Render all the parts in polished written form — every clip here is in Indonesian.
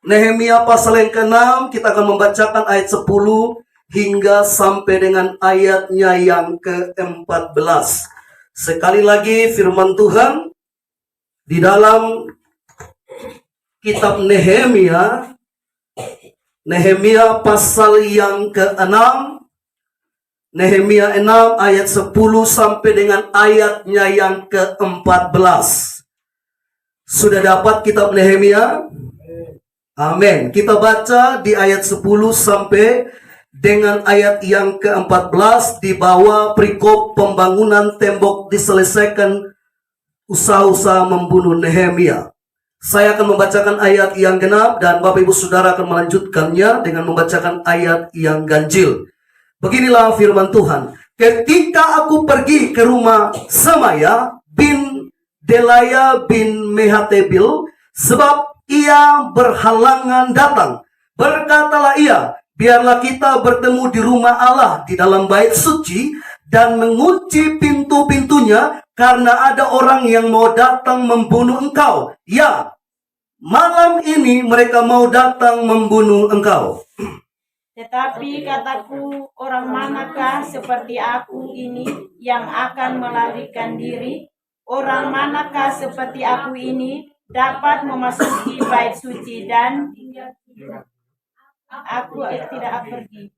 Nehemia pasal yang ke-6, kita akan membacakan ayat 10 hingga sampai dengan ayatnya yang ke-14. Sekali lagi firman Tuhan di dalam kitab Nehemia, Nehemia pasal yang ke-6, Nehemia 6 ayat 10 sampai dengan ayatnya yang ke-14. Sudah dapat kitab Nehemia? Amin. Kita baca di ayat 10 sampai dengan ayat yang ke-14 di bawah perikop pembangunan tembok diselesaikan usaha-usaha membunuh Nehemia. Saya akan membacakan ayat yang genap dan Bapak Ibu Saudara akan melanjutkannya dengan membacakan ayat yang ganjil. Beginilah firman Tuhan. Ketika aku pergi ke rumah Semaya bin Delaya bin Mehatebil, sebab ia berhalangan datang. Berkatalah ia, biarlah kita bertemu di rumah Allah di dalam bait suci dan mengunci pintu-pintunya, karena ada orang yang mau datang membunuh engkau. Ya, malam ini mereka mau datang membunuh engkau. Tetapi kataku, orang manakah seperti aku ini yang akan melarikan diri? Orang manakah seperti aku ini dapat memasuki bait suci dan aku tidak pergi?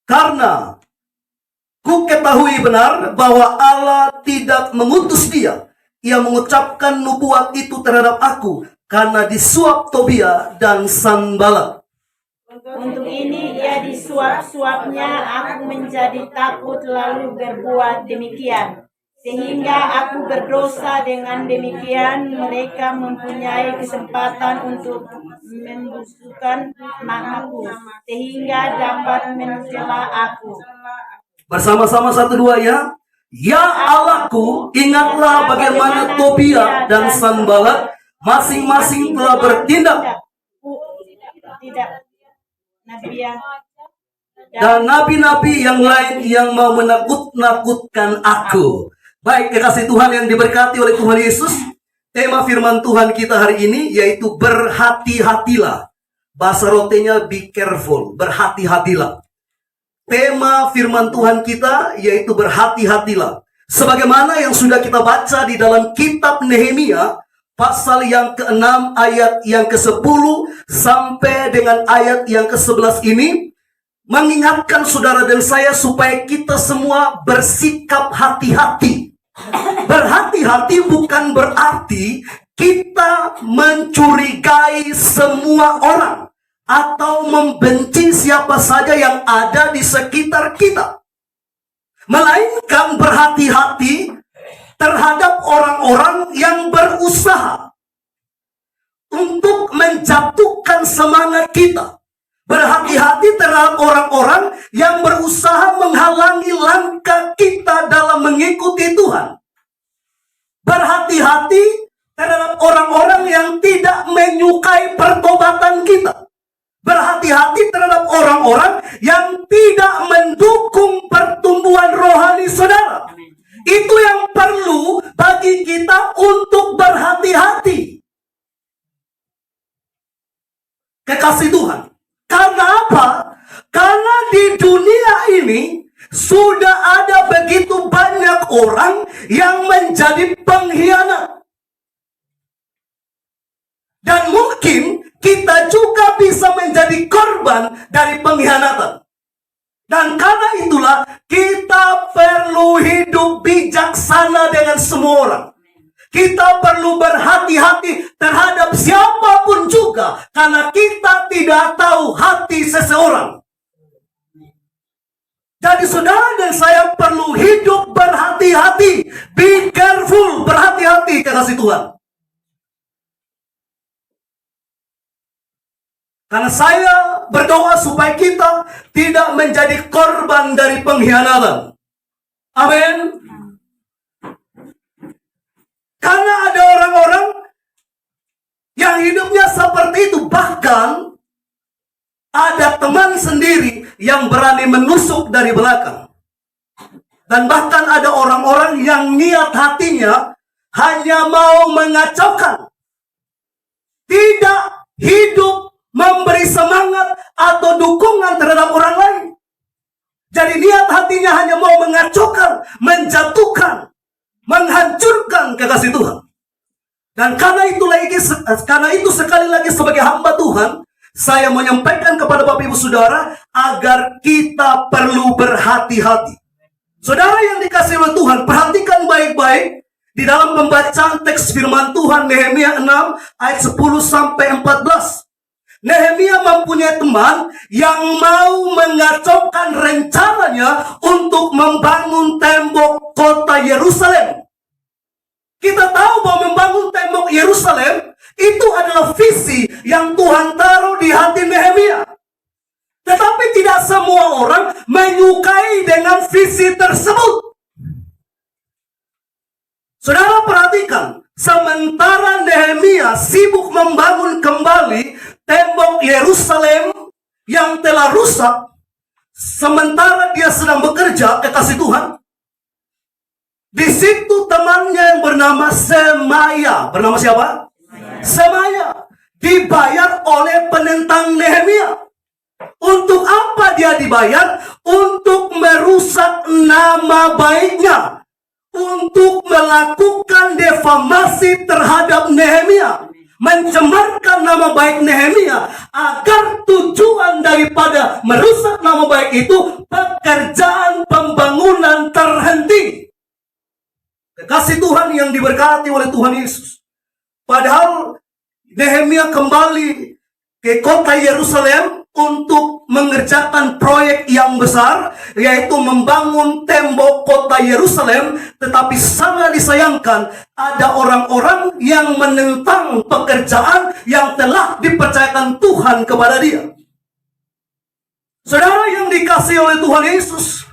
Karena ku ketahui benar bahwa Allah tidak mengutus dia. Ia mengucapkan nubuat itu terhadap aku karena disuap Tobia dan Sanballat. Untuk ini ia disuap-suapnya aku menjadi takut lalu berbuat demikian. Sehingga aku berdosa dengan demikian, mereka mempunyai kesempatan untuk membusukkan namaku, sehingga dapat mencela aku. Bersama-sama 1-2 ya. Ya Allahku, ingatlah bagaimana Tobia dan Sanballat masing-masing telah bertindak. Tidak. Dan nabi-nabi yang lain yang mau menakut-nakutkan aku. Baik, kekasih Tuhan yang diberkati oleh Tuhan Yesus, tema firman Tuhan kita hari ini yaitu berhati-hatilah. Bahasa rotenya be careful, berhati-hatilah. Tema firman Tuhan kita yaitu berhati-hatilah. Sebagaimana yang sudah kita baca di dalam kitab Nehemia, pasal yang ke-6 ayat yang ke-10 sampai dengan ayat yang ke-11 ini, mengingatkan saudara dan saya supaya kita semua bersikap hati-hati. Berhati-hati bukan berarti kita mencurigai semua orang atau membenci siapa saja yang ada di sekitar kita. Melainkan berhati-hati terhadap orang-orang yang berusaha untuk menjatuhkan semangat kita. Berhati-hati terhadap orang-orang yang berusaha menghalangi langkah kita dalam mengikuti Tuhan. Berhati-hati terhadap orang-orang yang tidak menyukai pertobatan kita. Berhati-hati terhadap orang-orang yang tidak mendukung pertumbuhan rohani saudara. Itu yang perlu bagi kita untuk berhati-hati. Kekasih Tuhan. Karena apa? Karena di dunia ini sudah ada begitu banyak orang yang menjadi pengkhianat. Dan mungkin kita juga bisa menjadi korban dari pengkhianatan. Dan karena itulah kita perlu hidup bijaksana dengan semua orang. Kita perlu berhati-hati terhadap siapapun juga, karena kita tidak tahu hati seseorang. Jadi saudara dan saya perlu hidup berhati-hati. Be careful, berhati-hati kekasih Tuhan. Karena saya berdoa supaya kita tidak menjadi korban dari pengkhianatan. Amin. Karena ada orang-orang yang hidupnya seperti itu. Bahkan ada teman sendiri yang berani menusuk dari belakang. Dan bahkan ada orang-orang yang niat hatinya hanya mau mengacaukan. Tidak kekasih Tuhan. Dan karena itu sekali lagi sebagai hamba Tuhan, saya menyampaikan kepada Bapak Ibu Saudara agar kita perlu berhati-hati. Saudara yang dikasihi oleh Tuhan, perhatikan baik-baik di dalam pembacaan teks firman Tuhan Nehemia 6 ayat 10 sampai 14. Nehemia mempunyai teman yang mau mengacaukan rencananya untuk membangun tembok kota Yerusalem. Kita tahu bahwa membangun tembok Yerusalem itu adalah visi yang Tuhan taruh di hati Nehemia. Tetapi tidak semua orang menyukai dengan visi tersebut. Saudara perhatikan, sementara Nehemia sibuk membangun kembali tembok Yerusalem yang telah rusak, sementara dia sedang bekerja, kekasih Tuhan, di situ temannya yang bernama Semaya. Bernama siapa? Semaya. Dibayar oleh penentang Nehemia. Untuk apa dia dibayar? Untuk merusak nama baiknya. Untuk melakukan defamasi terhadap Nehemia. Mencemarkan nama baik Nehemia. Agar tujuan daripada merusak nama baik itu, pekerjaan pembangunan terhenti. Kasih Tuhan yang diberkati oleh Tuhan Yesus. Padahal Nehemia kembali ke kota Yerusalem untuk mengerjakan proyek yang besar, yaitu membangun tembok kota Yerusalem. Tetapi sangat disayangkan, ada orang-orang yang menentang pekerjaan yang telah dipercayakan Tuhan kepada dia. Saudara yang dikasihi oleh Tuhan Yesus,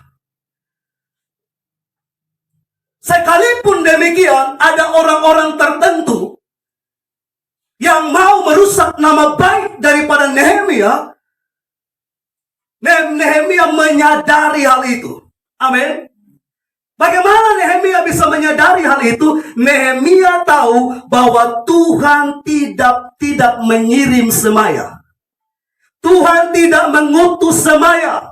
sekalipun demikian, ada orang-orang tertentu yang mau merusak nama baik daripada Nehemia. Nehemia menyadari hal itu. Amin. Bagaimana Nehemia bisa menyadari hal itu? Nehemia tahu bahwa Tuhan tidak mengirim Semaya. Tuhan tidak mengutus Semaya.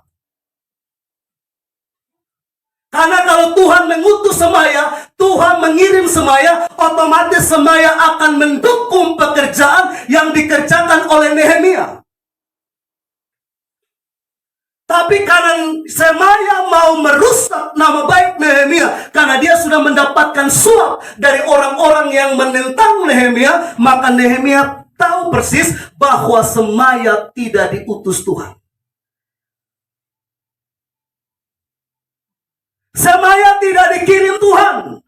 Karena kalau Tuhan mengutus Semaya, Tuhan mengirim Semaya, otomatis Semaya akan mendukung pekerjaan yang dikerjakan oleh Nehemia. Tapi karena Semaya mau merusak nama baik Nehemia, karena dia sudah mendapatkan suap dari orang-orang yang menentang Nehemia, maka Nehemia tahu persis bahwa Semaya tidak diutus Tuhan. Semaya tidak dikirim Tuhan.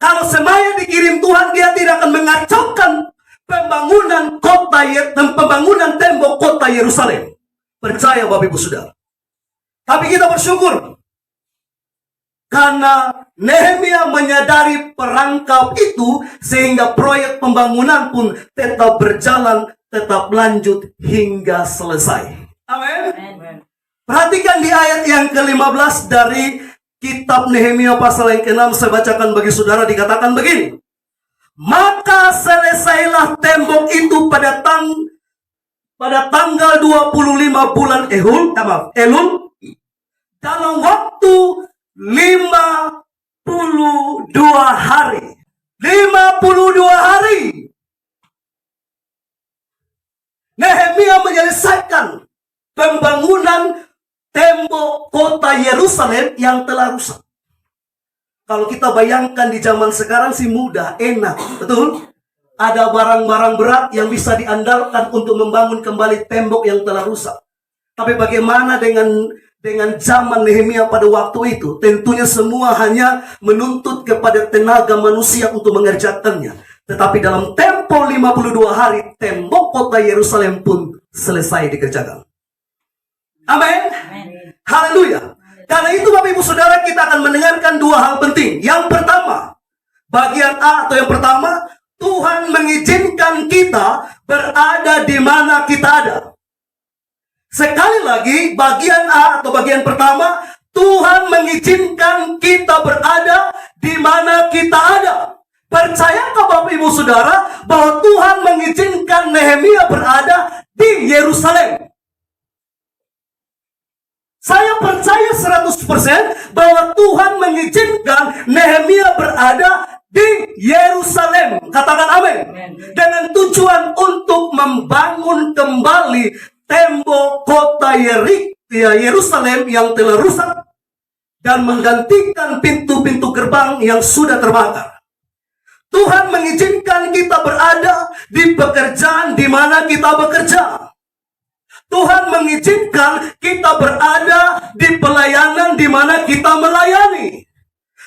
Kalau Semaya dikirim Tuhan, dia tidak akan mengacaukan pembangunan kota dan pembangunan tembok kota Yerusalem. Percaya Bapak Ibu Saudara. Tapi kita bersyukur karena Nehemia menyadari perangkap itu, sehingga proyek pembangunan pun tetap berjalan, tetap lanjut hingga selesai. Amin. Perhatikan di ayat yang ke-15 dari Kitab Nehemia pasal yang ke-6, saya bacakan bagi saudara, dikatakan begini. Maka selesailah tembok itu pada tanggal 25 bulan Elul, dalam waktu 52 hari. 52 hari. Nehemia menyelesaikan pembangunan tembok kota Yerusalem yang telah rusak. Kalau kita bayangkan di zaman sekarang sih mudah, enak, betul? Ada barang-barang berat yang bisa diandalkan untuk membangun kembali tembok yang telah rusak. Tapi bagaimana dengan zaman Nehemia pada waktu itu? Tentunya semua hanya menuntut kepada tenaga manusia untuk mengerjakannya. Tetapi dalam tempo 52 hari, tembok kota Yerusalem pun selesai dikerjakan. Amin. Haleluya. Karena itu Bapak Ibu Saudara, kita akan mendengarkan dua hal penting. Yang pertama, bagian A atau yang pertama, Tuhan mengizinkan kita berada di mana kita ada. Sekali lagi, bagian A atau bagian pertama, Tuhan mengizinkan kita berada di mana kita ada. Percayakah Bapak Ibu Saudara bahwa Tuhan mengizinkan Nehemia berada di Yerusalem? Saya percaya 100% bahwa Tuhan mengizinkan Nehemia berada di Yerusalem. Katakan amin. Dengan tujuan untuk membangun kembali tembok kota Yerusalem yang telah rusak dan menggantikan pintu-pintu gerbang yang sudah terbakar. Tuhan mengizinkan kita berada di pekerjaan di mana kita bekerja. Tuhan mengizinkan kita berada di pelayanan di mana kita melayani.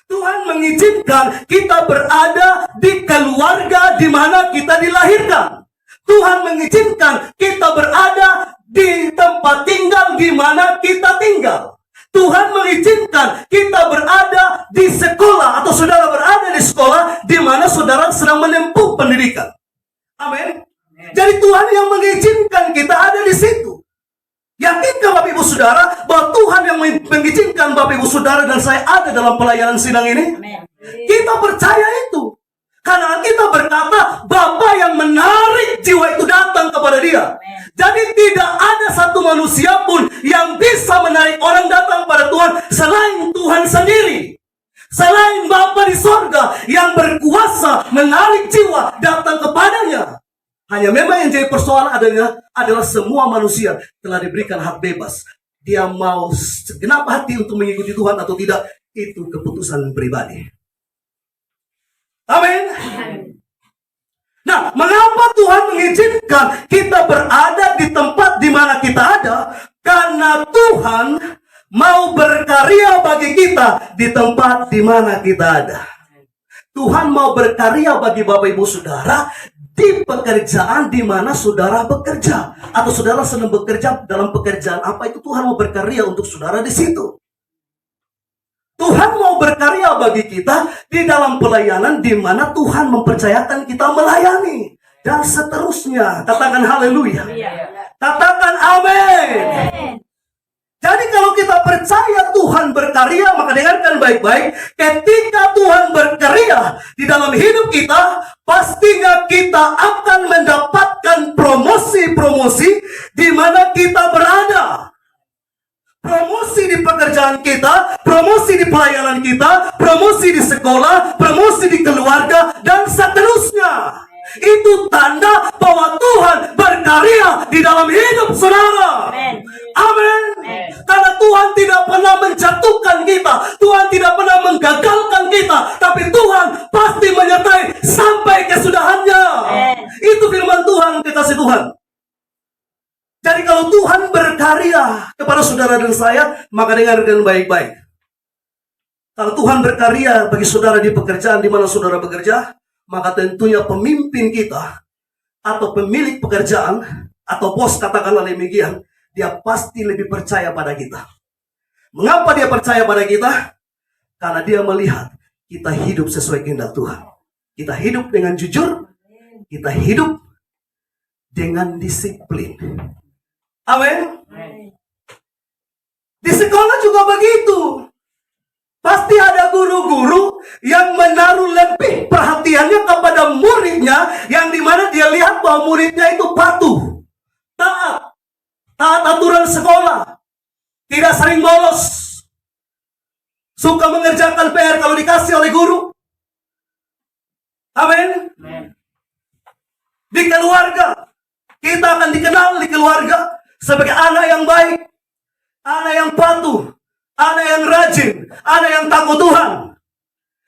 Tuhan mengizinkan kita berada di keluarga di mana kita dilahirkan. Tuhan mengizinkan kita berada di tempat tinggal di mana kita tinggal. Tuhan mengizinkan kita berada di sekolah atau saudara berada di sekolah di mana saudara sedang menempuh pendidikan. Amin. Jadi Tuhan yang mengizinkan kita ada di situ. Yakinkah Bapak Ibu Saudara bahwa Tuhan yang mengizinkan Bapak Ibu Saudara dan saya ada dalam pelayanan sidang ini? Amen. Kita percaya itu. Karena kita berkata Bapa yang menarik jiwa itu datang kepada dia. Jadi tidak ada satu manusia pun yang bisa menarik orang datang pada Tuhan selain Tuhan sendiri. Selain Bapa di sorga yang berkuasa menarik jiwa datang kepadanya. Hanya memang yang jadi persoalan adalah semua manusia telah diberikan hak bebas. Dia mau segenap hati untuk mengikuti Tuhan atau tidak, itu keputusan pribadi. Amin. Nah, mengapa Tuhan mengizinkan kita berada di tempat di mana kita ada? Karena Tuhan mau berkarya bagi kita di tempat di mana kita ada. Tuhan mau berkarya bagi Bapak Ibu Saudara di pekerjaan di mana saudara bekerja, atau saudara sedang bekerja dalam pekerjaan apa itu, Tuhan mau berkarya untuk saudara di situ. Tuhan mau berkarya bagi kita di dalam pelayanan di mana Tuhan mempercayakan kita melayani dan seterusnya. Katakan haleluya. Katakan amin. Jadi kalau kita percaya Tuhan berkarya, maka dengarkan baik-baik. Ketika Tuhan berkarya di dalam hidup kita, pastinya kita akan mendapatkan promosi-promosi di mana kita berada. Promosi di pekerjaan kita, promosi di pelayanan kita, promosi di sekolah, promosi di keluarga, dan seterusnya. Itu tanda bahwa Tuhan berkarya di dalam hidup saudara. Amin. Karena Tuhan tidak pernah menjatuhkan kita, Tuhan tidak pernah menggagalkan kita, tapi Tuhan pasti menyertai sampai kesudahannya. Itu firman Tuhan, kekasih Tuhan. Jadi kalau Tuhan berkarya kepada saudara dan saya, maka dengarkan baik-baik. Kalau Tuhan berkarya bagi saudara di pekerjaan di mana saudara bekerja, maka tentunya pemimpin kita atau pemilik pekerjaan atau bos, katakanlah demikian, dia pasti lebih percaya pada kita. Mengapa dia percaya pada kita? Karena dia melihat kita hidup sesuai kehendak Tuhan. Kita hidup dengan jujur, kita hidup dengan disiplin. Amin. Di sekolah juga begitu. Pasti ada guru-guru yang menaruh lebih perhatiannya kepada muridnya, yang dimana dia lihat bahwa muridnya itu patuh, taat aturan sekolah, tidak sering bolos, suka mengerjakan PR kalau dikasih oleh guru. Amin. Di keluarga, kita akan dikenal di keluarga sebagai anak yang baik, anak yang patuh, anak yang rajin, anak yang takut Tuhan.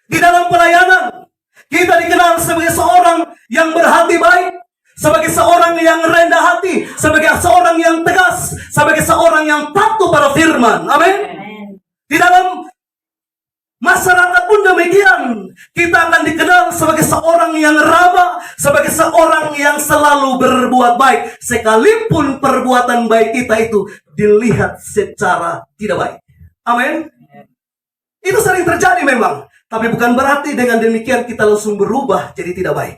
Di dalam pelayanan, kita dikenal sebagai seorang yang berhati baik, sebagai seorang yang rendah hati, sebagai seorang yang tegas, sebagai seorang yang patuh pada firman. Amin. Di dalam masyarakat pun demikian. Kita akan dikenal sebagai seorang yang ramah, sebagai seorang yang selalu berbuat baik, sekalipun perbuatan baik kita itu dilihat secara tidak baik. Amin. Itu sering terjadi memang, tapi bukan berarti dengan demikian kita langsung berubah jadi tidak baik.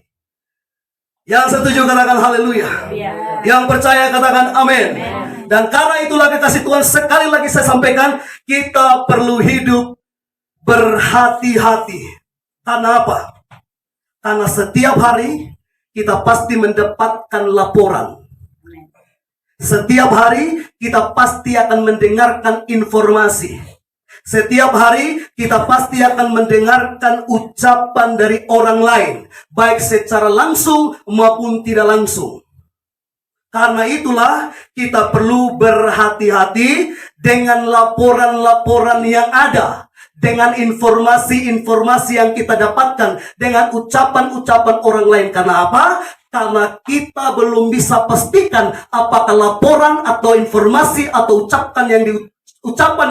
Yang setuju katakan haleluya. Yang percaya katakan amin. Dan karena itulah kekasih Tuhan, sekali lagi saya sampaikan, kita perlu hidup berhati-hati. Karena apa? Karena setiap hari kita pasti mendapatkan laporan. Setiap hari kita pasti akan mendengarkan informasi. Setiap hari kita pasti akan mendengarkan ucapan dari orang lain, baik secara langsung maupun tidak langsung. Karena itulah kita perlu berhati-hati dengan laporan-laporan yang ada, dengan informasi-informasi yang kita dapatkan, dengan ucapan-ucapan orang lain. Karena apa? Karena kita belum bisa pastikan apakah laporan atau informasi atau ucapan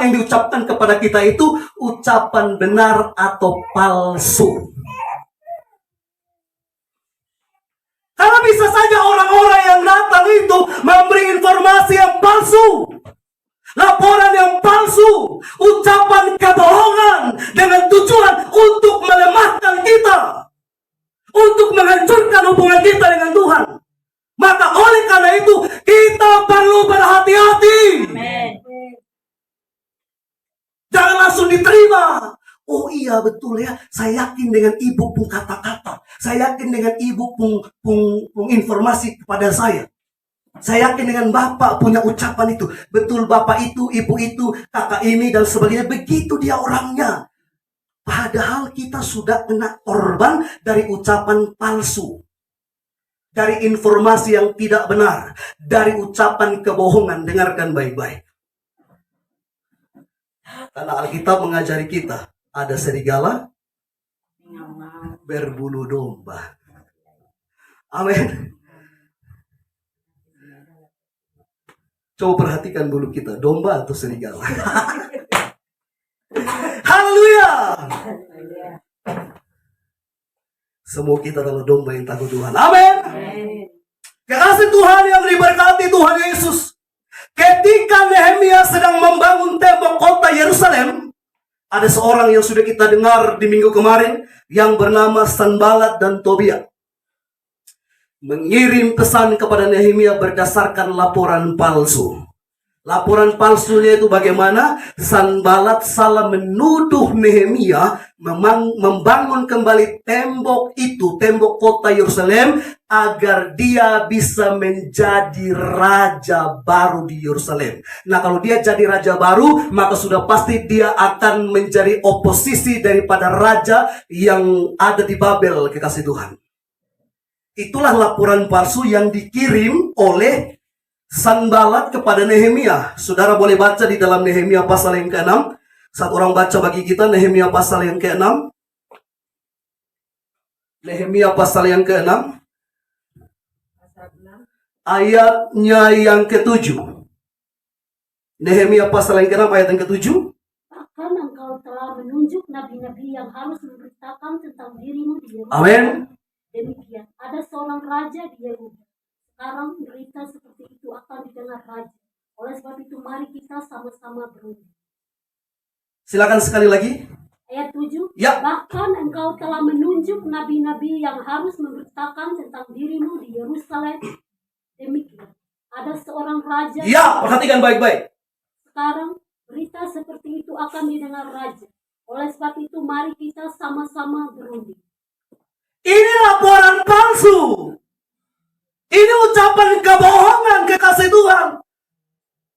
yang diucapkan kepada kita itu ucapan benar atau palsu. Karena bisa saja orang-orang yang datang itu memberi informasi yang palsu, laporan yang palsu, ucapan kebohongan dengan tujuan untuk melemahkan kita, untuk menghancurkan hubungan kita dengan Tuhan. Maka oleh karena itu kita perlu berhati-hati. Amen. Jangan langsung diterima. Oh iya betul ya, saya yakin dengan ibu pun kata-kata, saya yakin dengan ibu pun informasi kepada saya. Saya yakin dengan bapak punya ucapan itu. Betul bapak itu, ibu itu, kakak ini dan sebagainya. Begitu dia orangnya. Padahal kita sudah kena korban dari ucapan palsu. Dari informasi yang tidak benar. Dari ucapan kebohongan. Dengarkan baik-baik. Karena Alkitab mengajari kita. Ada serigala berbulu domba. Amin. Coba perhatikan bulu kita. Domba atau serigala? Haleluya. Semua kita adalah domba yang takut Tuhan. Amin. Kekasih Tuhan yang diberkati Tuhan Yesus. Ketika Nehemia sedang membangun tembok kota Yerusalem, ada seorang yang sudah kita dengar di minggu kemarin yang bernama Sanballat dan Tobia mengirim pesan kepada Nehemia berdasarkan laporan palsu. Laporan palsunya itu bagaimana? Sanballat salah menuduh Nehemia membangun kembali tembok itu, tembok kota Yerusalem, agar dia bisa menjadi raja baru di Yerusalem. Nah, kalau dia jadi raja baru, maka sudah pasti dia akan menjadi oposisi daripada raja yang ada di Babel, kekasih Tuhan. Itulah laporan palsu yang dikirim oleh Sanballat kepada Nehemia. Saudara boleh baca di dalam Nehemia pasal yang ke-6. Satu orang baca bagi kita Nehemia pasal yang ke-6. Nehemia pasal yang ke-6. Ayatnya yang ke-7. Nehemia pasal yang ke-6 ayat yang ke-7. Bahkan engkau telah menunjuk nabi-nabi yang harus memberitakan tentang dirimu di Yerusalem. Amin. Demikian, ada seorang raja di Yehuda. Sekarang berita seperti itu akan didengar raja. Oleh sebab itu mari kita sama-sama berundi. Silakan sekali lagi. Ayat 7. Ya. Bahkan engkau telah menunjuk nabi-nabi yang harus memberitakan tentang dirimu di Yerusalem. Demikian, ada seorang raja. Ya, perhatikan baik-baik. Sekarang berita seperti itu akan didengar raja. Oleh sebab itu mari kita sama-sama berundi. Ini laporan palsu. Ini ucapan kebohongan, kekasih Tuhan.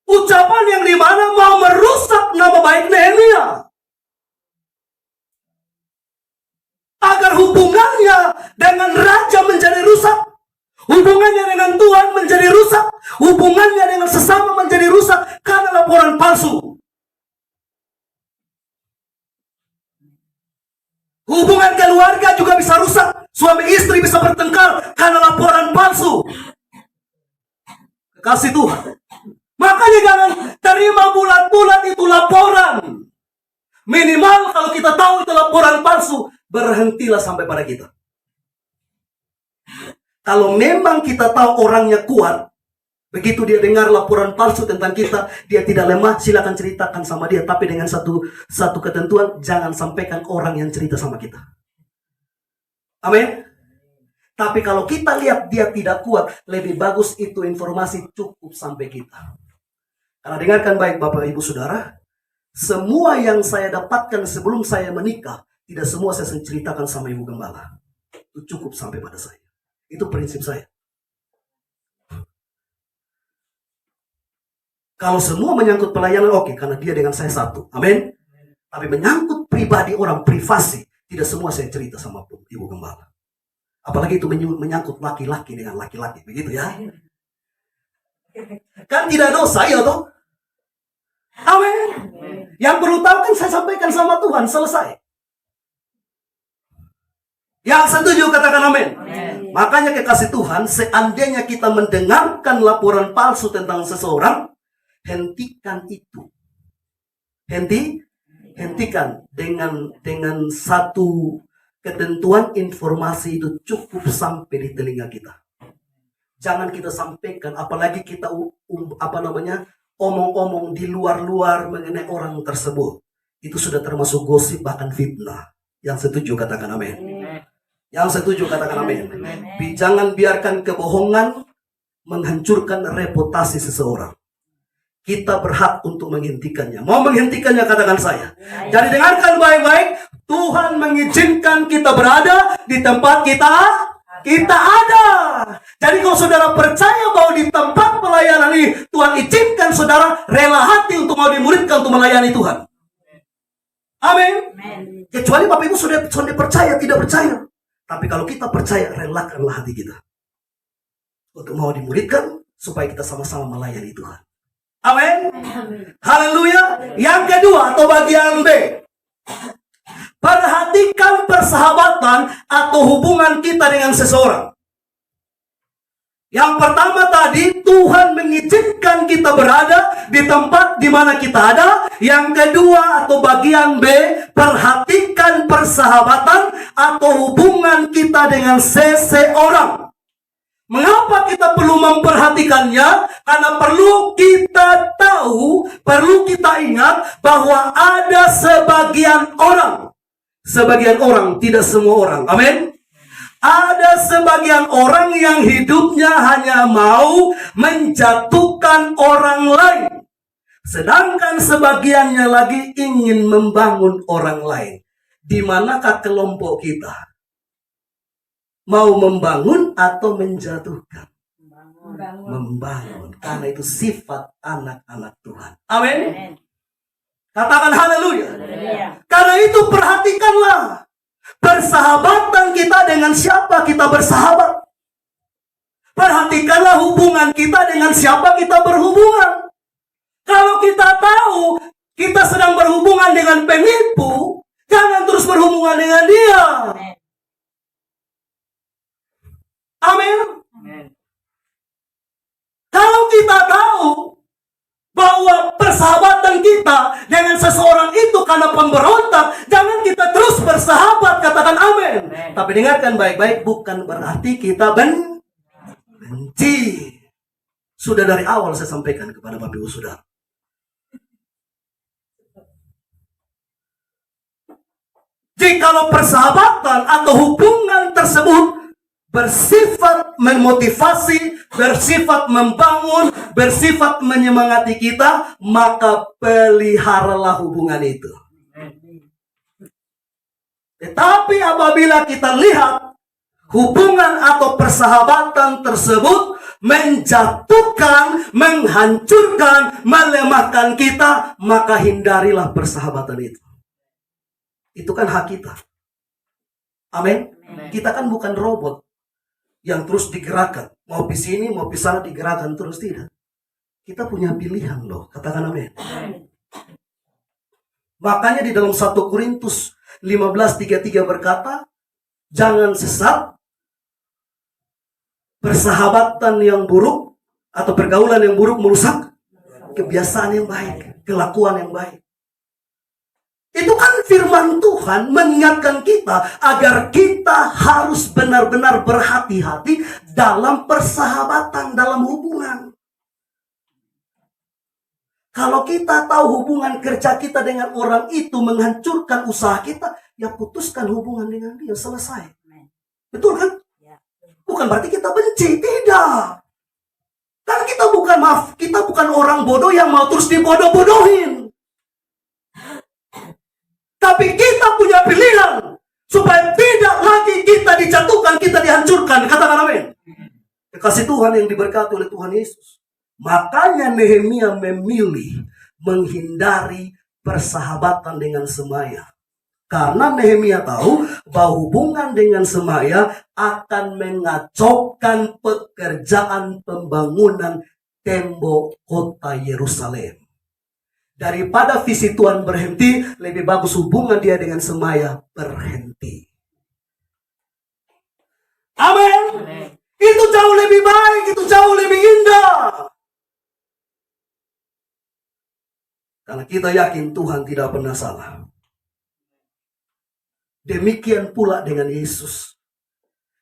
Ucapan yang dimana mau merusak nama baik Nehemia. Agar hubungannya dengan raja menjadi rusak. Hubungannya dengan Tuhan menjadi rusak. Hubungannya dengan sesama menjadi rusak. Karena laporan palsu. Hubungan keluarga juga bisa rusak. Suami istri bisa bertengkar karena laporan palsu. Kasih Tuhan. Makanya jangan terima bulat-bulat itu laporan. Minimal kalau kita tahu itu laporan palsu, berhentilah sampai pada kita. Kalau memang kita tahu orangnya kuat, begitu dia dengar laporan palsu tentang kita, dia tidak lemah, silakan ceritakan sama dia. Tapi dengan satu ketentuan, jangan sampaikan orang yang cerita sama kita. Amin. Tapi kalau kita lihat dia tidak kuat, lebih bagus itu informasi cukup sampai kita. Karena dengarkan baik Bapak Ibu Saudara, semua yang saya dapatkan sebelum saya menikah, tidak semua saya ceritakan sama Ibu Gembala. Itu cukup sampai pada saya. Itu prinsip saya. Kalau semua menyangkut pelayanan, oke, karena dia dengan saya satu. Amin. Tapi menyangkut pribadi orang, privasi, tidak semua saya cerita sama Ibu Gembala. Apalagi itu menyangkut laki-laki dengan laki-laki, begitu ya. Kan tidak dosa ya toh? Amin. Yang perlu tahu kan saya sampaikan sama Tuhan, selesai. Yang setuju katakan amin. Makanya kekasih Tuhan, seandainya kita mendengarkan laporan palsu tentang seseorang, hentikan itu. Hentikan dengan satu ketentuan, informasi itu cukup sampai di telinga kita. Jangan kita sampaikan, apalagi kita omong-omong di luar-luar mengenai orang tersebut. Itu sudah termasuk gosip, bahkan fitnah. Yang setuju katakan amin. Yang setuju katakan amin. Jangan biarkan kebohongan menghancurkan reputasi seseorang. Kita berhak untuk menghentikannya. Mau menghentikannya katakan saya. Jadi dengarkan baik-baik. Tuhan mengizinkan kita berada di tempat kita ada. Jadi kalau saudara percaya bahwa di tempat pelayanan ini Tuhan izinkan saudara rela hati untuk mau dimuridkan untuk melayani Tuhan. Amin. Kecuali Bapak Ibu sudah percaya, tidak percaya. Tapi kalau kita percaya, relakanlah hati kita untuk mau dimuridkan supaya kita sama-sama melayani Tuhan. Amin. Haleluya. Yang kedua atau bagian B. Perhatikan persahabatan atau hubungan kita dengan seseorang. Yang pertama tadi, Tuhan mengizinkan kita berada di tempat di mana kita ada. Yang kedua atau bagian B, perhatikan persahabatan atau hubungan kita dengan seseorang. Mengapa kita perlu memperhatikannya? Karena perlu kita tahu, perlu kita ingat bahwa ada sebagian orang. Sebagian orang, tidak semua orang. Amin. Ada sebagian orang yang hidupnya hanya mau menjatuhkan orang lain. Sedangkan sebagiannya lagi ingin membangun orang lain. Di manakah kelompok kita? Mau membangun atau menjatuhkan? Membangun. Karena itu sifat anak-anak Tuhan. Amin. Katakan haleluya. Karena itu perhatikanlah. Persahabatan kita dengan siapa kita bersahabat. Perhatikanlah hubungan kita dengan siapa kita berhubungan. Kalau kita tahu kita sedang berhubungan dengan penipu, jangan terus berhubungan dengan dia. Amin. Kalau kita tahu bahwa persahabatan kita dengan seseorang itu karena pemberontak, jangan kita terus bersahabat, katakan amin. Tapi dengarkan baik-baik, bukan berarti kita benci. Sudah dari awal saya sampaikan kepada Bapak Ibu Saudara. Jikalau persahabatan atau hubungan tersebut bersifat memotivasi, bersifat membangun, bersifat menyemangati kita, maka peliharalah hubungan itu. Tetapi apabila kita lihat hubungan atau persahabatan tersebut menjatuhkan, menghancurkan, melemahkan kita, maka hindarilah persahabatan itu. Itu kan hak kita. Amin. Kita kan bukan robot yang terus digerakkan. Mau di sini, mau di sana digerakkan terus, tidak. Kita punya pilihan loh. Katakan amin. Makanya di dalam 1 Korintus 15:33 berkata, jangan sesat, persahabatan yang buruk atau pergaulan yang buruk merusak kebiasaan yang baik, kelakuan yang baik. Itu kan firman Tuhan mengingatkan kita agar kita harus benar-benar berhati-hati dalam persahabatan, dalam hubungan. Kalau kita tahu hubungan kerja kita dengan orang itu menghancurkan usaha kita, ya putuskan hubungan dengan dia, selesai. Betul kan? Bukan berarti kita benci, tidak. Karena kita bukan orang bodoh yang mau terus dibodoh-bodohin. Tapi kita punya pilihan supaya tidak lagi kita dijatuhkan, kita dihancurkan. Katakan amin. Kasih Tuhan yang diberkati oleh Tuhan Yesus. Makanya Nehemia memilih menghindari persahabatan dengan semaya. Karena Nehemia tahu bahwa hubungan dengan semaya akan mengacaukan pekerjaan pembangunan tembok kota Yerusalem. Daripada visi Tuhan berhenti, lebih bagus hubungan dia dengan semaya berhenti. Amin. Itu jauh lebih baik, itu jauh lebih indah. Karena kita yakin Tuhan tidak pernah salah. Demikian pula dengan Yesus.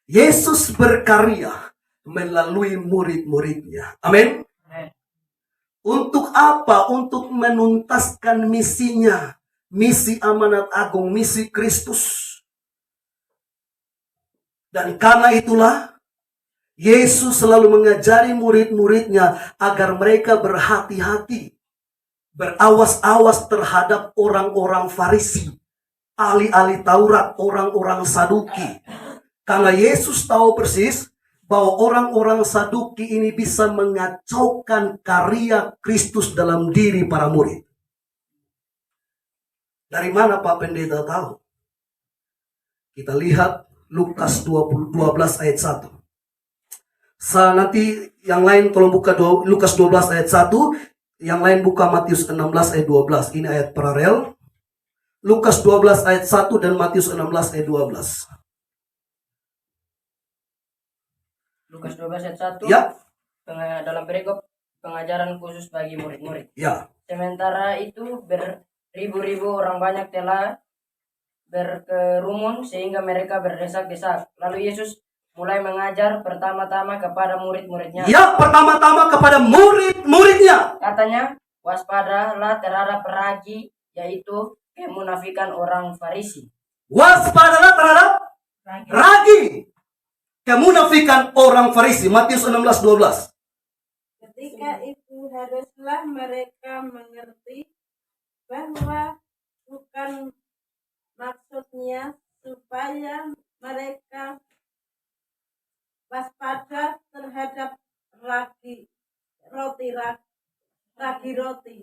Yesus berkarya melalui murid-muridnya. Amin. Untuk apa? Untuk menuntaskan misinya. Misi amanat agung, misi Kristus. Dan karena itulah, Yesus selalu mengajari murid-muridnya agar mereka berhati-hati. Berawas-awas terhadap orang-orang Farisi. Ahli-ahli Taurat, orang-orang Saduki. Karena Yesus tahu persis bahwa orang-orang Saduki ini bisa mengacaukan karya Kristus dalam diri para murid. Dari mana Pak Pendeta tahu? Kita lihat Lukas 12 ayat 1. Nanti yang lain tolong buka Lukas 12 ayat 1. Yang lain buka Matius 16 ayat 12. Ini ayat paralel. Lukas 12 ayat 1 dan Matius 16 ayat 12. Lukas 12 ayat 1. Ya. Dalam perikop pengajaran khusus bagi murid-murid. Ya. Sementara itu beribu-ribu orang banyak telah berkerumun sehingga mereka berdesak-desak. Lalu Yesus mulai mengajar pertama-tama kepada murid-muridnya. Ya, pertama-tama kepada murid-muridnya. Katanya, waspadalah terhadap ragi, yaitu kemunafikan orang Farisi. Waspadalah terhadap ragi. Kemunafikan orang Farisi. Matius 16:12. Ketika itu haruslah mereka mengerti bahwa bukan maksudnya supaya mereka waspada terhadap ragi roti,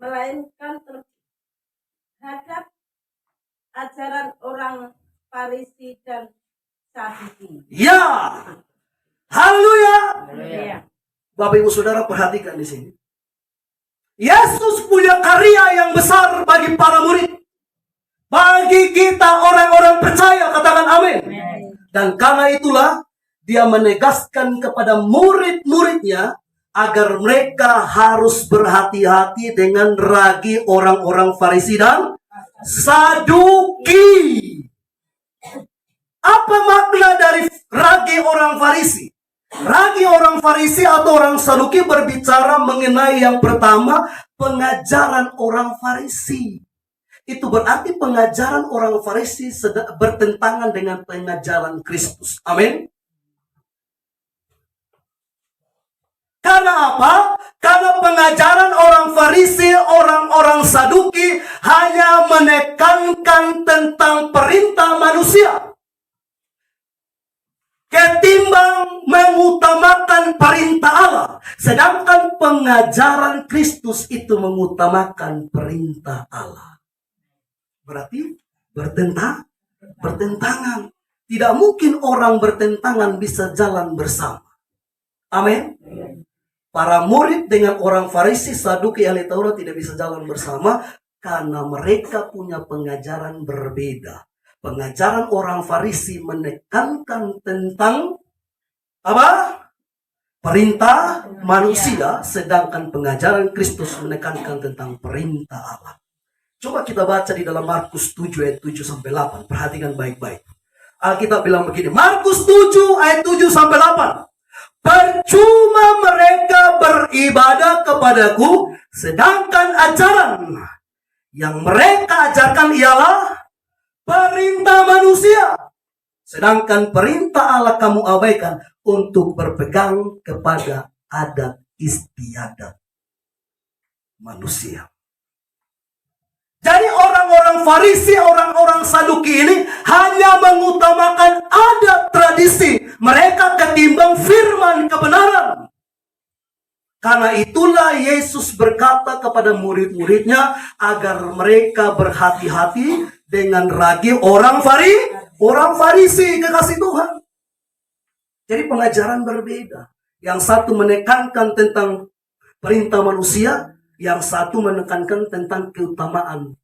melainkan terhadap ajaran orang Farisi dan Saduki. Ya. Haleluya. Haleluya. Bapak Ibu Saudara perhatikan di sini. Yesus punya karya yang besar bagi para murid. Bagi kita orang-orang percaya, katakan amin. Dan karena itulah dia menegaskan kepada murid-muridnya agar mereka harus berhati-hati dengan ragi orang-orang Farisi dan Saduki. Apa makna dari ragi orang Farisi? Ragi orang Farisi atau orang Saduki berbicara mengenai yang pertama, pengajaran orang Farisi. Itu berarti pengajaran orang Farisi bertentangan dengan pengajaran Kristus. Amin. Karena apa? Karena pengajaran orang Farisi, orang-orang Saduki hanya menekankan tentang perintah manusia. Ketimbang mengutamakan perintah Allah. Sedangkan pengajaran Kristus itu mengutamakan perintah Allah. Berarti bertentangan. Tidak mungkin orang bertentangan bisa jalan bersama. Amin. Para murid dengan orang Farisi, Saduki, ahli Taurat tidak bisa jalan bersama karena mereka punya pengajaran berbeda. Pengajaran orang Farisi menekankan tentang apa? Perintah manusia, sedangkan pengajaran Kristus menekankan tentang perintah Allah. Coba kita baca di dalam Markus 7 ayat 7 sampai 8. Perhatikan baik-baik. Alkitab bilang begini, Markus 7 ayat 7 sampai 8. Percuma mereka beribadah kepadaku, sedangkan ajaran yang mereka ajarkan ialah perintah manusia. Sedangkan perintah Allah kamu abaikan untuk berpegang kepada adat istiadat manusia. Jadi orang-orang Farisi, orang-orang Saduki ini hanya mengutamakan adat tradisi mereka ketimbang firman kebenaran. Karena itulah Yesus berkata kepada murid-muridnya agar mereka berhati-hati dengan ragi orang Farisi, kekasih Tuhan. Jadi pengajaran berbeda. Yang satu menekankan tentang perintah manusia, yang satu menekankan tentang keutamaan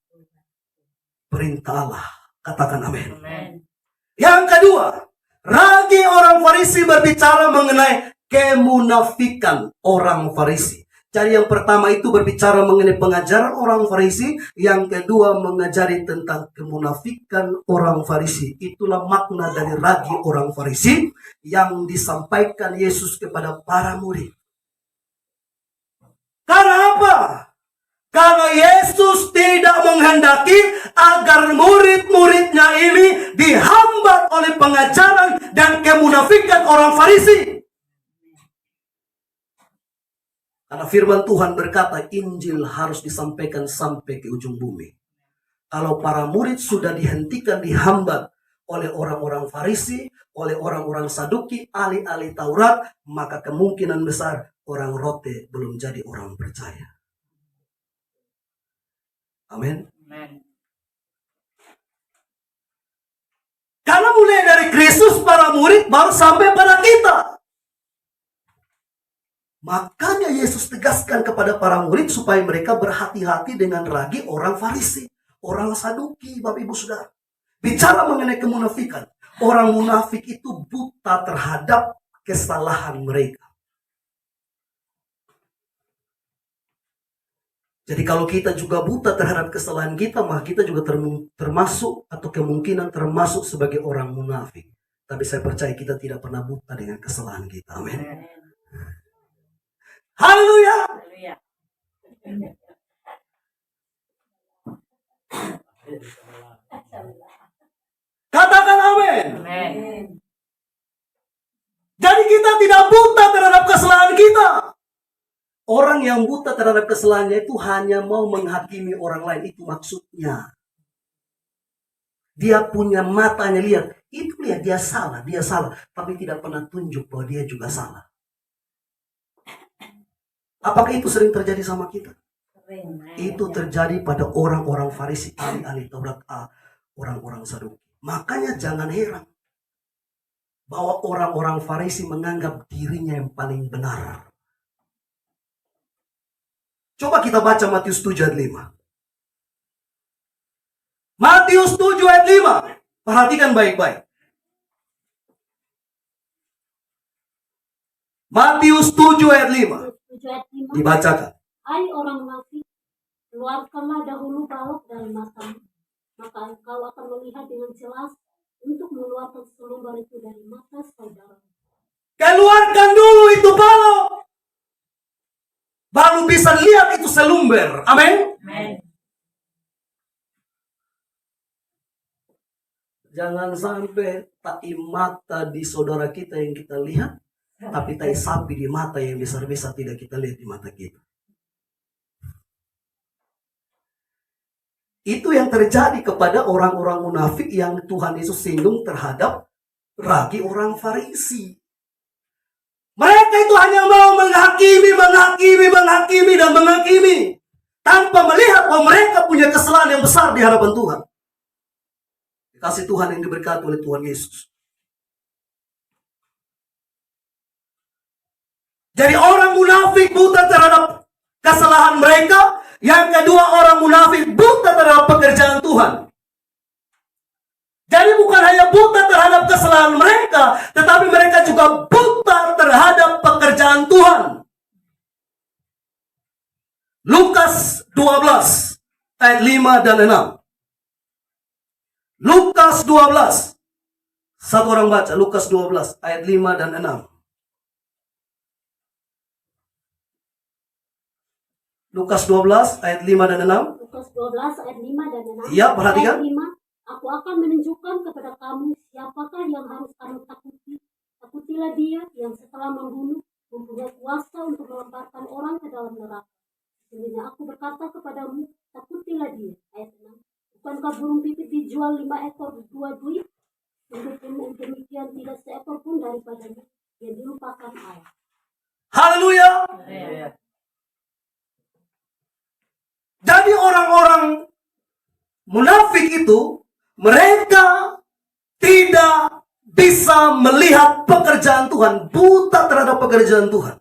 perintah Allah. Katakan amin. Yang kedua, ragi orang Farisi berbicara mengenai kemunafikan orang Farisi. Jadi yang pertama itu berbicara mengenai pengajaran orang Farisi, yang kedua mengajari tentang kemunafikan orang Farisi. Itulah makna dari ragi orang Farisi yang disampaikan Yesus kepada para murid. Karena apa? Karena Yesus tidak menghendaki agar murid-muridnya ini dihambat oleh pengajaran dan kemunafikan orang Farisi. Karena firman Tuhan berkata Injil harus disampaikan sampai ke ujung bumi. Kalau para murid sudah dihentikan, dihambat oleh orang-orang Farisi, oleh orang-orang Saduki, ahli-ahli Taurat, maka kemungkinan besar orang Rote belum jadi orang percaya. Amin. Karena mulai dari Kristus para murid baru sampai pada kita. Makanya Yesus tegaskan kepada para murid supaya mereka berhati-hati dengan ragi orang Farisi, orang Saduki, Bapak Ibu Saudara. Bicara mengenai kemunafikan, orang munafik itu buta terhadap kesalahan mereka. Jadi kalau kita juga buta terhadap kesalahan kita, maka kita juga termasuk atau kemungkinan termasuk sebagai orang munafik. Tapi saya percaya kita tidak pernah buta dengan kesalahan kita. Amin. Haleluya. Katakan amin. Jadi kita tidak buta terhadap kesalahan kita. Orang yang buta terhadap kesalahannya itu hanya mau menghakimi orang lain. Itu maksudnya. Dia punya matanya lihat. Itu lihat dia salah. Tapi tidak pernah tunjuk bahwa dia juga salah. Apakah itu sering terjadi sama kita? Itu terjadi pada orang-orang Farisi, ahli-ahli Taurat, orang-orang Saduki. Makanya jangan heran bahwa orang-orang Farisi menganggap dirinya yang paling benar. Coba kita baca Matius 7 ayat 5. Matius 7 ayat 5. Perhatikan baik-baik. Matius 7 ayat 5. Dibacakan. Hai orang munafik, keluarkanlah dahulu balok dari matamu, maka engkau akan melihat dengan jelas untuk mengeluarkan selumbar itu dari mata saudara. Keluarkan dulu itu balok, baru bisa lihat itu selumber. Amin. Jangan sampai tai mata di saudara kita yang kita lihat, tapi tai sapi di mata yang besar-besar tidak kita lihat di mata kita. Itu yang terjadi kepada orang-orang munafik yang Tuhan Yesus singgung terhadap ragi orang Farisi. Mereka itu hanya mau menghakimi dan menghakimi. Tanpa melihat bahwa mereka punya kesalahan yang besar di hadapan Tuhan. Kasih Tuhan yang diberkati oleh Tuhan Yesus. Jadi orang munafik buta terhadap kesalahan mereka. Yang kedua, orang munafik buta terhadap pekerjaan Tuhan. Jadi bukan hanya buta terhadap kesalahan mereka, tetapi mereka juga buta terhadap pekerjaan Tuhan. Lukas 12 ayat 5 dan 6. Lukas 12. Satu orang baca Lukas 12 ayat 5 dan 6. Lukas 12 ayat 5 dan 6. Lukas 12 ayat 5 dan 6. Iya, perhatikan. Ayat 5, aku akan menunjukkan kepada kamu siapakah yang harus kamu takuti. Takutilah dia yang setelah membunuh mempunyai kuasa untuk melemparkan orang ke dalam neraka. Sesungguhnya aku berkata kepadamu, takutilah dia. Ayat 6. Bukankah burung pipit dijual 5 ekor 2 duit? Untuk demikian tidak seekor pun daripadanya yang dilupakan Allah. Haleluya. munafik itu mereka tidak bisa melihat pekerjaan Tuhan, buta terhadap pekerjaan Tuhan.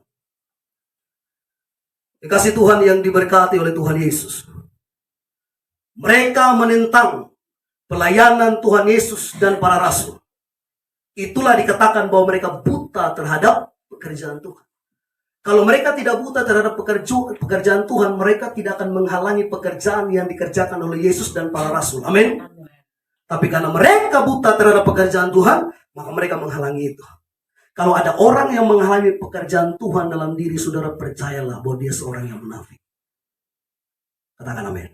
Dikasih Tuhan yang diberkati oleh Tuhan Yesus. Mereka menentang pelayanan Tuhan Yesus dan para rasul. Itulah dikatakan bahwa mereka buta terhadap pekerjaan Tuhan. Kalau mereka tidak buta terhadap pekerjaan Tuhan, mereka tidak akan menghalangi pekerjaan yang dikerjakan oleh Yesus dan para rasul. Amin. Tapi karena mereka buta terhadap pekerjaan Tuhan, maka mereka menghalangi itu. Kalau ada orang yang menghalangi pekerjaan Tuhan dalam diri saudara, percayalah bahwa dia seorang yang munafik. Katakan amin.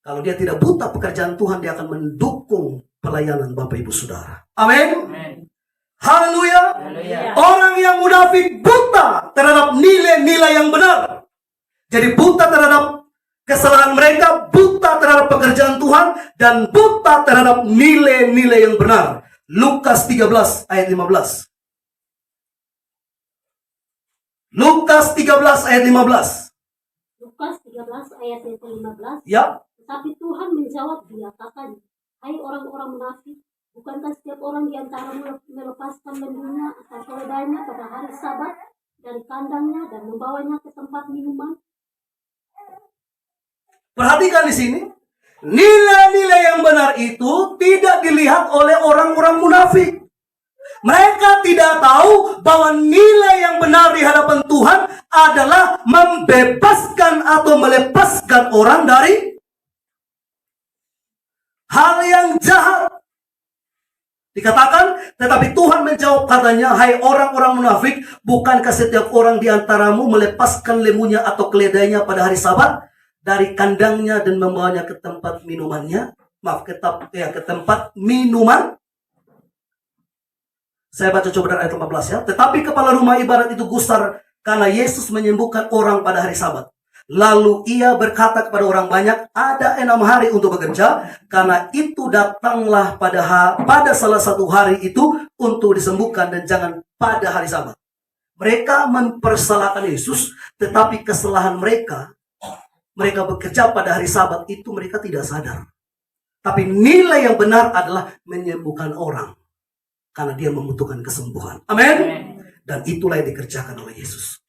Kalau dia tidak buta pekerjaan Tuhan, dia akan mendukung pelayanan Bapak Ibu Saudara. Amin. Haleluya. Orang yang munafik buta terhadap nilai-nilai yang benar. Jadi buta terhadap kesalahan mereka, buta terhadap pekerjaan Tuhan, dan buta terhadap nilai-nilai yang benar. Lukas 13 ayat 15. Lukas 13 ayat 15. Lukas 13 ayat yang ke-15. Ya. Tetapi Tuhan menjawab dia, katanya, hai orang-orang munafik, bukankah setiap orang di antaramu melepaskan lembunya atau keledainya pada hari Sabat dari kandangnya dan membawanya ke tempat minuman? Perhatikan di sini. Nilai-nilai yang benar itu tidak dilihat oleh orang-orang munafik. Mereka tidak tahu bahwa nilai yang benar di hadapan Tuhan adalah membebaskan atau melepaskan orang dari hal yang jahat. Dikatakan, tetapi Tuhan menjawab katanya, hai orang-orang munafik, bukankah setiap orang di antaramu melepaskan lembunya atau keledainya pada hari Sabat dari kandangnya dan membawanya ke tempat minumannya? Maaf, ke tempat minuman. Saya baca coba dari ayat 14 ya. Tetapi kepala rumah ibadat itu gusar karena Yesus menyembuhkan orang pada hari Sabat. Lalu ia berkata kepada orang banyak, ada 6 hari untuk bekerja, karena itu datanglah pada salah satu hari itu untuk disembuhkan dan jangan pada hari Sabat. Mereka mempersalahkan Yesus, tetapi kesalahan mereka bekerja pada hari Sabat itu mereka tidak sadar. Tapi nilai yang benar adalah menyembuhkan orang, karena dia membutuhkan kesembuhan. Amin. Dan itulah yang dikerjakan oleh Yesus.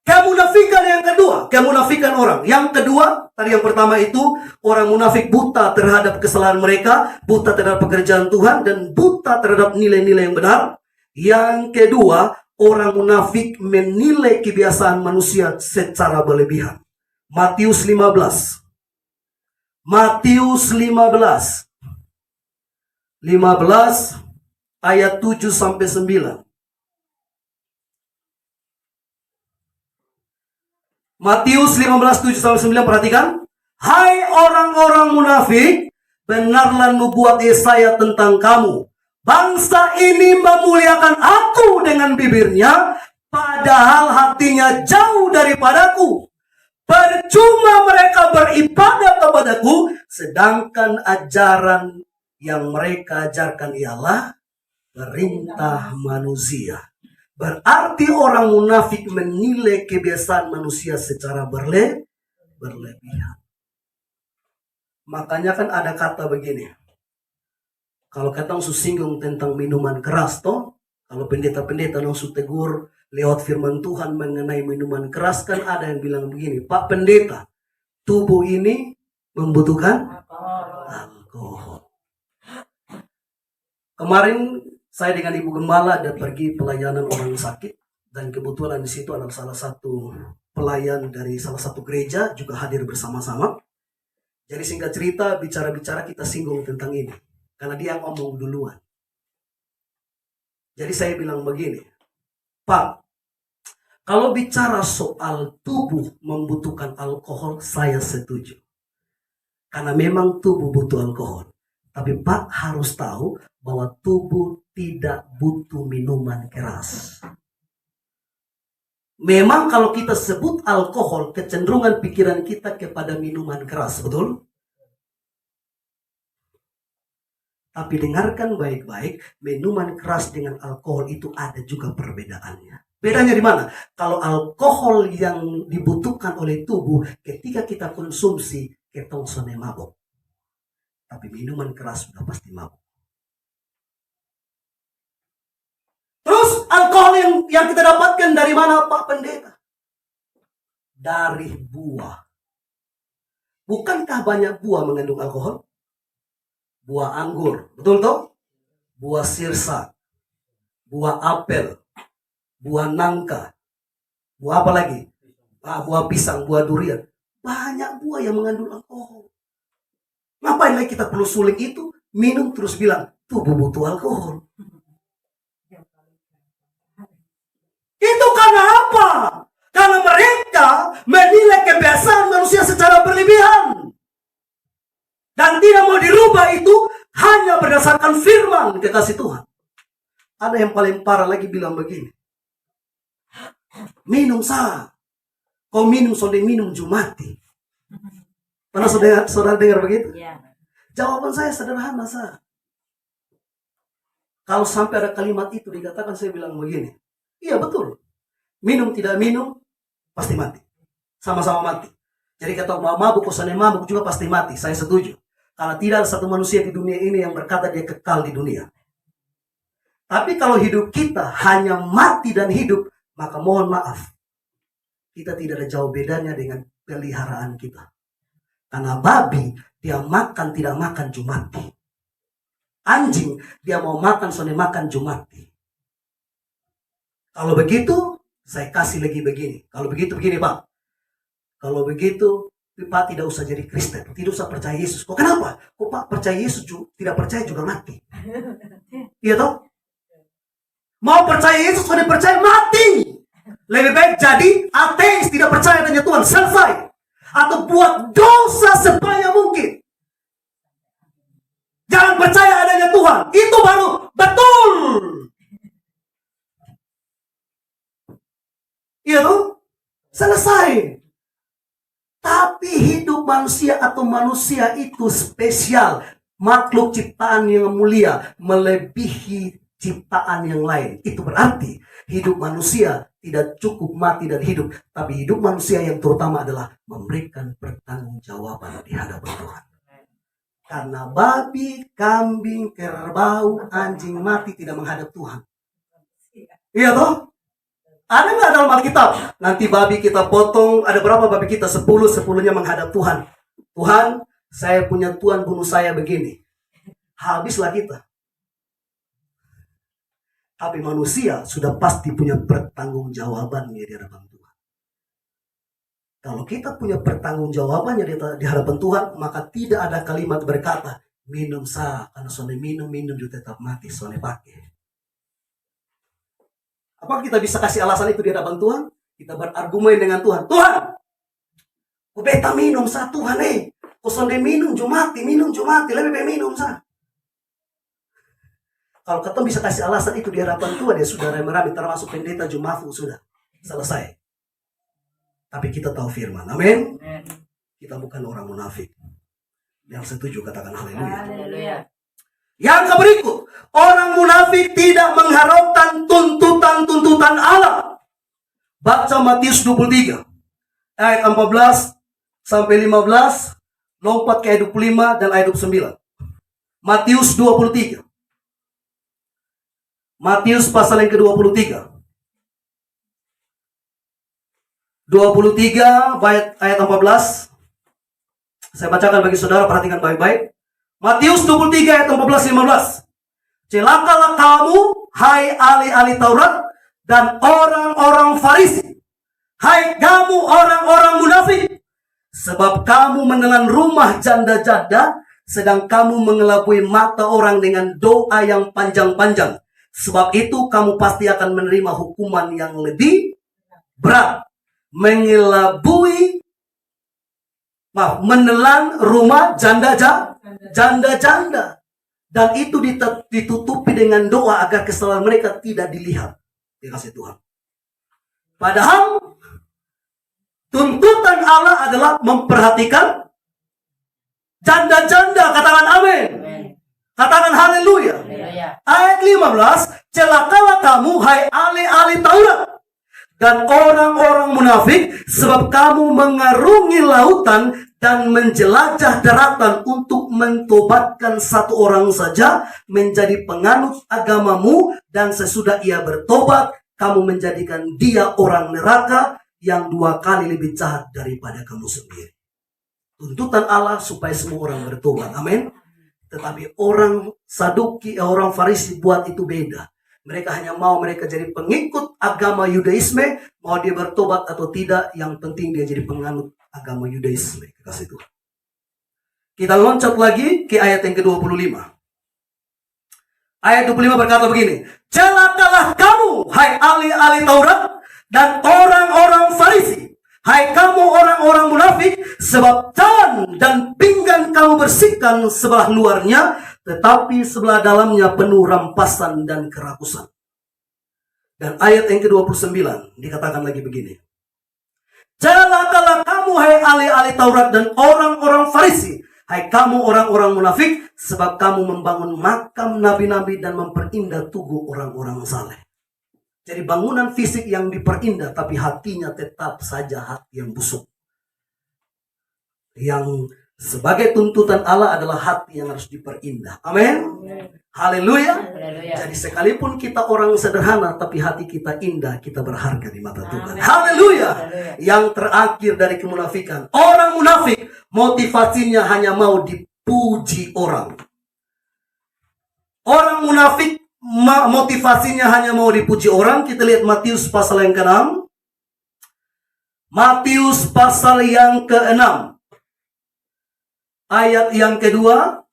Kemunafikan yang kedua, kemunafikan orang. Yang kedua, tadi yang pertama itu orang munafik buta terhadap kesalahan mereka, buta terhadap pekerjaan Tuhan, dan buta terhadap nilai-nilai yang benar. Yang kedua, orang munafik menilai kebiasaan manusia secara berlebihan. Matius 15. Matius 15 ayat 7 sampai 9. Matius 15, 7 sampai 9, perhatikan. Hai orang-orang munafik, benarlah nubuat Yesaya tentang kamu. Bangsa ini memuliakan aku dengan bibirnya, padahal hatinya jauh daripadaku. Percuma mereka beribadah kepadaku, sedangkan ajaran yang mereka ajarkan ialah perintah manusia. Berarti orang munafik menilai kebiasaan manusia secara berlebihan. Makanya kan ada kata begini. Kalau kita langsung singgung tentang minuman keras toh, kalau pendeta-pendeta langsung tegur lewat firman Tuhan mengenai minuman keras, kan ada yang bilang begini, Pak Pendeta, tubuh ini membutuhkan alkohol. Kemarin saya dengan Ibu Gembala ada pergi pelayanan orang sakit, dan kebetulan di situ ada salah satu pelayan dari salah satu gereja juga hadir bersama-sama. Jadi singkat cerita, bicara-bicara kita singgung tentang ini, karena dia ngomong duluan. Jadi saya bilang begini, Pak, kalau bicara soal tubuh membutuhkan alkohol, saya setuju. Karena memang tubuh butuh alkohol. Tapi Pak harus tahu bahwa tubuh tidak butuh minuman keras. Memang kalau kita sebut alkohol, kecenderungan pikiran kita kepada minuman keras, betul? Tapi dengarkan baik-baik, minuman keras dengan alkohol itu ada juga perbedaannya. Bedanya di mana? Kalau alkohol yang dibutuhkan oleh tubuh, ketika kita konsumsi, ketong sone mabok. Tapi minuman keras sudah pasti mabok. Terus alkohol yang kita dapatkan dari mana Pak Pendeta? Dari buah. Bukankah banyak buah mengandung alkohol? Buah anggur, betul toh? Buah sirsa, buah apel, buah nangka, buah apa lagi? Buah pisang, buah durian. Banyak buah yang mengandung alkohol. Ngapain lagi kita perlu suling itu? Minum terus bilang, tubuh butuh alkohol. Itu karena apa? Karena mereka menilai kebiasaan manusia secara berlebihan. Dan tidak mau dirubah itu hanya berdasarkan firman kekasih Tuhan. Ada yang paling parah lagi bilang begini. Minum sah. Kau minum, saudara minum Jumati. Pernah saudara dengar begitu? Ya. Jawaban saya sederhana sah. Kalau sampai ada kalimat itu dikatakan, saya bilang begini. Iya betul. Minum tidak minum pasti mati. Sama-sama mati. Jadi kata mau mabuk, kosannya mabuk juga pasti mati. Saya setuju. Karena tidak ada satu manusia di dunia ini yang berkata dia kekal di dunia. Tapi kalau hidup kita hanya mati dan hidup, maka mohon maaf. Kita tidak ada jauh bedanya dengan peliharaan kita. Karena babi, dia makan tidak makan Jumati. Anjing, dia mau makan soalnya makan Jumati. Kalau begitu, saya kasih lagi begini. Kalau begitu begini Pak. Kalau begitu Pak tidak usah jadi Kristen. Tidak usah percaya Yesus. Kok kenapa? Kok Pak percaya Yesus tidak percaya juga mati. Iya toh? Mau percaya Yesus kalau percaya mati. Lebih baik jadi ateis, tidak percaya adanya Tuhan. Selesai. Atau buat dosa sebanyak mungkin. Jangan percaya adanya Tuhan. Itu baru betul. Iya tuh? Selesai. Tapi hidup manusia atau manusia itu spesial. Makhluk ciptaan yang mulia. Melebihi ciptaan yang lain. Itu berarti hidup manusia tidak cukup mati dan hidup. Tapi hidup manusia yang terutama adalah memberikan pertanggungjawaban di hadapan Tuhan. Karena babi, kambing, kerbau, anjing mati tidak menghadap Tuhan. Iya toh? Ada nggak dalam Alkitab? Nanti babi kita potong, ada berapa babi kita? 10, 10-nya menghadap Tuhan. Tuhan, saya punya Tuhan bunuh saya begini. Habislah kita. Tapi manusia sudah pasti punya pertanggungjawabannya di hadapan Tuhan. Kalau kita punya pertanggungjawabannya di hadapan Tuhan, maka tidak ada kalimat berkata, minum sah, karena soalnya minum juga tetap mati, soalnya pakai. Apakah kita bisa kasih alasan itu di hadapan Tuhan? Kita berargumen dengan Tuhan. Tuhan, ku beta minum sah Tuhan Kosonde minum Jumati, lebih baik minum sah. Kalau ketemu bisa kasih alasan itu di hadapan Tuhan, ya sudah rame-rame termasuk pendeta Jumafu sudah selesai. Tapi kita tahu firman. Amin. Kita bukan orang munafik. Yang setuju katakan haleluya. Haleluya. Yang berikut, orang munafik tidak mengharapkan tuntutan Allah. Baca Matius 23 ayat 14 sampai 15, lompat ke ayat 25 dan ayat 29. Matius 23. Matius pasal yang ke-23. 23 ayat 14. Saya bacakan bagi saudara, perhatikan baik-baik. Matius 23 ayat 14-15. Celakalah kamu, hai ahli-ahli Taurat dan orang-orang Farisi. Hai kamu orang-orang munafik. Sebab kamu menelan rumah janda-janda, sedang kamu mengelabui mata orang dengan doa yang panjang-panjang. Sebab itu kamu pasti akan menerima hukuman yang lebih berat. Menelan rumah janda-janda. Dan itu ditutupi dengan doa agar kesalahan mereka tidak dilihat. Dikasih Tuhan. Padahal tuntutan Allah adalah memperhatikan janda-janda. Katakan amin. Katakan haleluya. Ayat 15. Celakalah kamu, hai ahli-ahli Taurat dan orang-orang munafik, sebab kamu mengarungi lautan dan menjelajah daratan untuk mentobatkan satu orang saja menjadi penganut agamamu, dan sesudah ia bertobat, kamu menjadikan dia orang neraka yang 2 kali lebih jahat daripada kamu sendiri. Tuntutan Allah supaya semua orang bertobat. Amin. Tetapi orang Saduki, orang Farisi buat itu beda. Mereka hanya mau mereka jadi pengikut agama Yudaisme, mau dia bertobat atau tidak, yang penting dia jadi penganut agama Yudaisme. Kasih Tuhan. Kita loncat lagi ke ayat yang ke-25. Ayat 25 berkata begini, celakalah kamu, hai ahli-ahli Taurat dan orang-orang Farisi, hai kamu orang-orang munafik, sebab jalan dan pinggan kamu bersihkan sebelah luarnya, tetapi sebelah dalamnya penuh rampasan dan kerakusan. Dan ayat yang ke-29 dikatakan lagi begini, celakalah kamu, hai ahli-ahli Taurat dan orang-orang Farisi, hai kamu orang-orang munafik, sebab kamu membangun makam nabi-nabi dan memperindah tugu orang-orang saleh. Jadi bangunan fisik yang diperindah, tapi hatinya tetap saja hati yang busuk. Yang sebagai tuntutan Allah adalah hati yang harus diperindah. Amin. Haleluya. Jadi sekalipun kita orang sederhana, tapi hati kita indah, kita berharga di mata Tuhan. Haleluya. Yang terakhir dari kemunafikan, orang munafik motivasinya hanya mau dipuji orang. Orang munafik motivasinya hanya mau dipuji orang. Kita lihat Matius pasal yang ke-6. Matius pasal yang ke-6. Ayat yang kedua,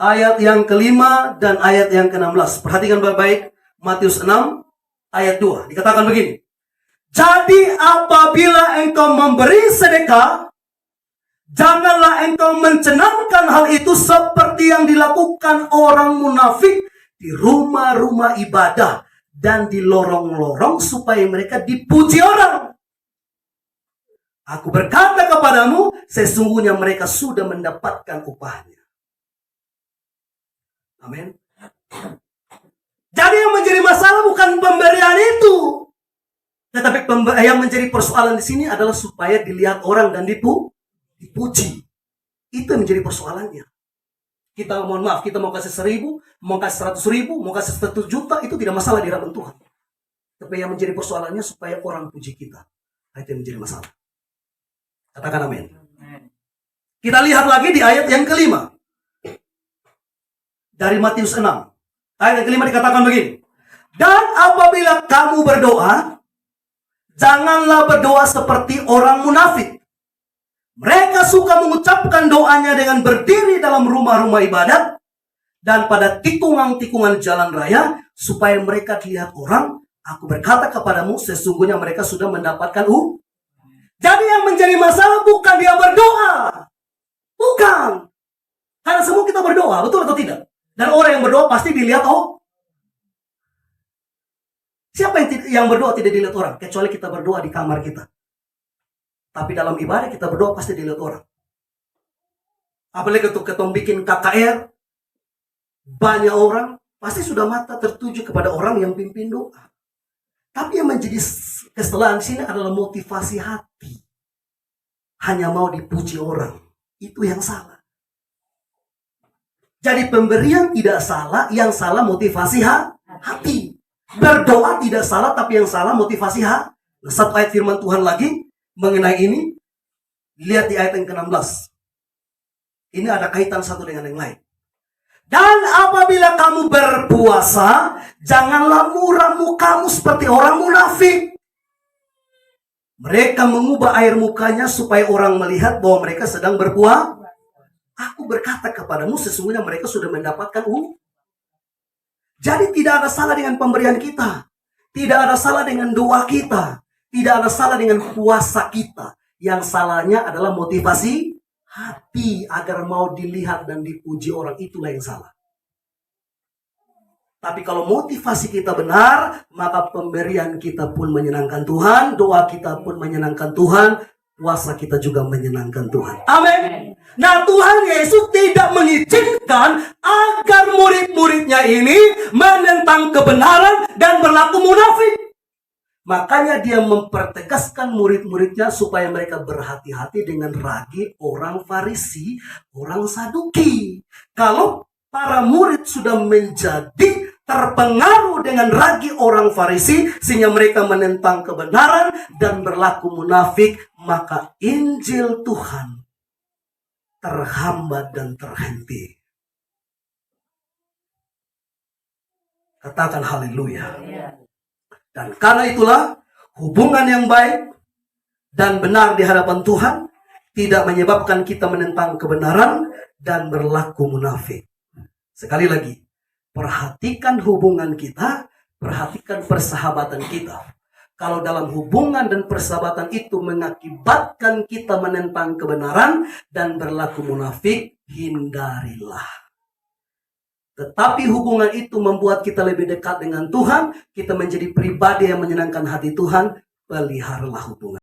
ayat yang kelima, dan ayat yang ke-16. Perhatikan baik-baik. Matius 6, ayat 2. Dikatakan begini. Jadi apabila engkau memberi sedekah, janganlah engkau mencenangkan hal itu seperti yang dilakukan orang munafik di rumah-rumah ibadah dan di lorong-lorong supaya mereka dipuji orang. Aku berkata kepadamu, sesungguhnya mereka sudah mendapatkan upahnya. Amin. Jadi yang menjadi masalah bukan pemberian itu, tetapi yang menjadi persoalan di sini adalah supaya dilihat orang dan dipuji. Itu yang menjadi persoalannya. Kita mohon maaf, kita mau kasih 1.000, mau kasih 100.000, mau kasih 1 juta, itu tidak masalah di hadapan Tuhan. Tapi yang menjadi persoalannya supaya orang puji kita. Itu yang menjadi masalah. Katakan amin. Kita lihat lagi di ayat yang kelima. Dari Matius 6. Ayat yang kelima dikatakan begini. Dan apabila kamu berdoa, janganlah berdoa seperti orang munafik. Mereka suka mengucapkan doanya dengan berdiri dalam rumah-rumah ibadat dan pada tikungan-tikungan jalan raya supaya mereka dilihat orang. Aku berkata kepadamu, sesungguhnya mereka sudah mendapatkan Jadi yang menjadi masalah bukan dia berdoa. Bukan. Karena semua kita berdoa, betul atau tidak? Dan orang yang berdoa pasti dilihat Siapa yang berdoa tidak dilihat orang? Kecuali kita berdoa di kamar kita. Tapi dalam ibadah kita berdoa pasti dilihat orang. Apalagi ketika bikin KKR, banyak orang, pasti sudah mata tertuju kepada orang yang pimpin doa. Tapi yang menjadi kesalahan sini adalah motivasi hati. Hanya mau dipuji orang. Itu yang salah. Jadi pemberian tidak salah, yang salah motivasi hati. Berdoa tidak salah, tapi yang salah motivasi hati. Satu ayat firman Tuhan lagi mengenai ini, lihat di ayat yang ke-16. Ini ada kaitan satu dengan yang lain. Dan apabila kamu berpuasa, janganlah muram mukamu seperti orang munafik. Mereka mengubah air mukanya supaya orang melihat bahwa mereka sedang berpuasa. Aku berkata kepadamu, sesungguhnya mereka sudah mendapatkan Jadi tidak ada salah dengan pemberian kita. Tidak ada salah dengan doa kita. Tidak ada salah dengan puasa kita. Yang salahnya adalah motivasi hati agar mau dilihat dan dipuji orang. Itulah yang salah. Tapi kalau motivasi kita benar, maka pemberian kita pun menyenangkan Tuhan, doa kita pun menyenangkan Tuhan, puasa kita juga menyenangkan Tuhan. Amin. Nah, Tuhan Yesus tidak mengizinkan agar murid-muridnya ini menentang kebenaran dan berlaku munafik. Makanya dia mempertegaskan murid-muridnya supaya mereka berhati-hati dengan ragi orang Farisi, orang Saduki. Kalau para murid sudah menjadi terpengaruh dengan ragi orang Farisi sehingga mereka menentang kebenaran dan berlaku munafik, maka Injil Tuhan terhambat dan terhenti. Katakan haleluya. Dan karena itulah hubungan yang baik dan benar di hadapan Tuhan tidak menyebabkan kita menentang kebenaran dan berlaku munafik. Sekali lagi, perhatikan hubungan kita, perhatikan persahabatan kita. Kalau dalam hubungan dan persahabatan itu mengakibatkan kita menentang kebenaran dan berlaku munafik, hindarilah. Tetapi hubungan itu membuat kita lebih dekat dengan Tuhan, kita menjadi pribadi yang menyenangkan hati Tuhan, peliharalah hubungan.